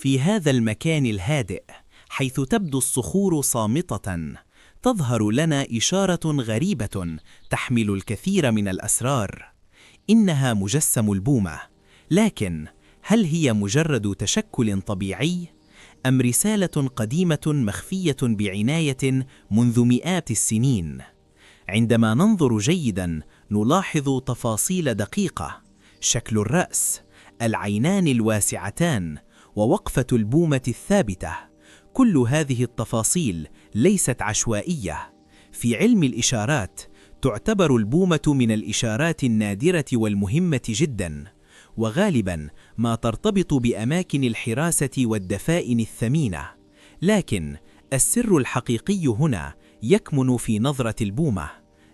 في هذا المكان الهادئ، حيث تبدو الصخور صامتة، تظهر لنا إشارة غريبة تحمل الكثير من الأسرار. إنها مجسم البومة، لكن هل هي مجرد تشكل طبيعي؟ أم رسالة قديمة مخفية بعناية منذ مئات السنين؟ عندما ننظر جيداً نلاحظ تفاصيل دقيقة: شكل الرأس، العينان الواسعتان، ووقفة البومة الثابتة. كل هذه التفاصيل ليست عشوائية. في علم الإشارات تعتبر البومة من الإشارات النادرة والمهمة جداً، وغالباً ما ترتبط بأماكن الحراسة والدفائن الثمينة. لكن السر الحقيقي هنا يكمن في نظرة البومة.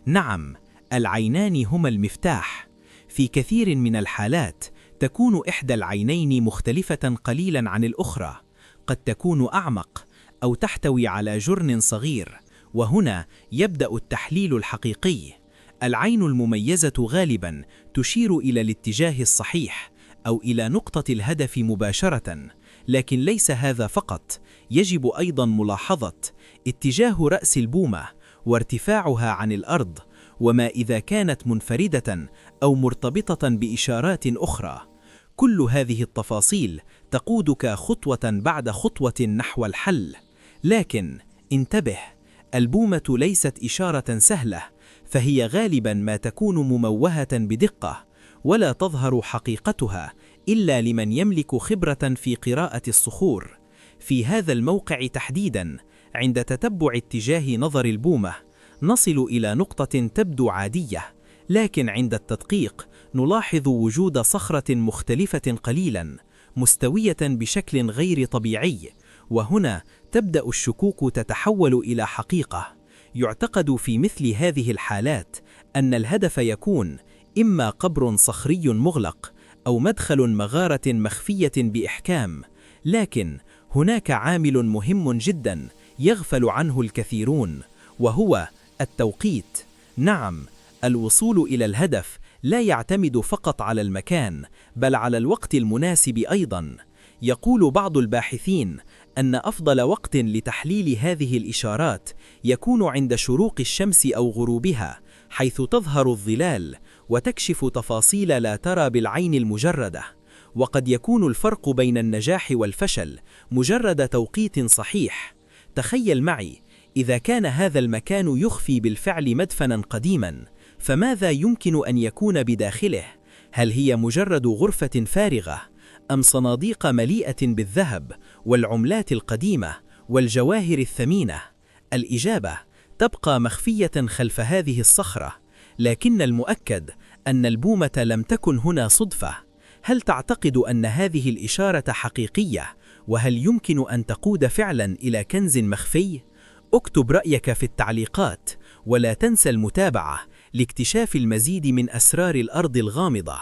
نعم، العينان هما المفتاح. في كثير من الحالات تكون إحدى العينين مختلفة قليلاً عن الأخرى، قد تكون أعمق أو تحتوي على جرن صغير، وهنا يبدأ التحليل الحقيقي. العين المميزة غالباً تشير إلى الاتجاه الصحيح أو إلى نقطة الهدف مباشرة، لكن ليس هذا فقط. يجب أيضاً ملاحظة اتجاه رأس البومة وارتفاعها عن الأرض، وما إذا كانت منفردة أو مرتبطة بإشارات أخرى. كل هذه التفاصيل تقودك خطوة بعد خطوة نحو الحل. لكن انتبه، البومة ليست إشارة سهلة، فهي غالباً ما تكون مموهة بدقة، ولا تظهر حقيقتها إلا لمن يملك خبرة في قراءة الصخور. في هذا الموقع تحديداً، عند تتبع اتجاه نظر البومة، نصل إلى نقطة تبدو عادية، لكن عند التدقيق نلاحظ وجود صخرة مختلفة قليلاً، مستوية بشكل غير طبيعي. وهنا تبدأ الشكوك تتحول إلى حقيقة. يعتقد في مثل هذه الحالات أن الهدف يكون إما قبر صخري مغلق أو مدخل مغارة مخفية بإحكام. لكن هناك عامل مهم جداً يغفل عنه الكثيرون، وهو التوقيت. نعم، الوصول إلى الهدف لا يعتمد فقط على المكان، بل على الوقت المناسب أيضاً. يقول بعض الباحثين أن أفضل وقت لتحليل هذه الإشارات يكون عند شروق الشمس أو غروبها، حيث تظهر الظلال وتكشف تفاصيل لا ترى بالعين المجردة. وقد يكون الفرق بين النجاح والفشل مجرد توقيت صحيح. تخيل معي، إذا كان هذا المكان يخفي بالفعل مدفناً قديماً، فماذا يمكن أن يكون بداخله؟ هل هي مجرد غرفة فارغة، أم صناديق مليئة بالذهب والعملات القديمة والجواهر الثمينة؟ الإجابة تبقى مخفية خلف هذه الصخرة، لكن المؤكد أن البومة لم تكن هنا صدفة. هل تعتقد أن هذه الإشارة حقيقية؟ وهل يمكن أن تقود فعلا إلى كنز مخفي؟ اكتب رأيك في التعليقات، ولا تنسى المتابعة لاكتشاف المزيد من أسرار الأرض الغامضة.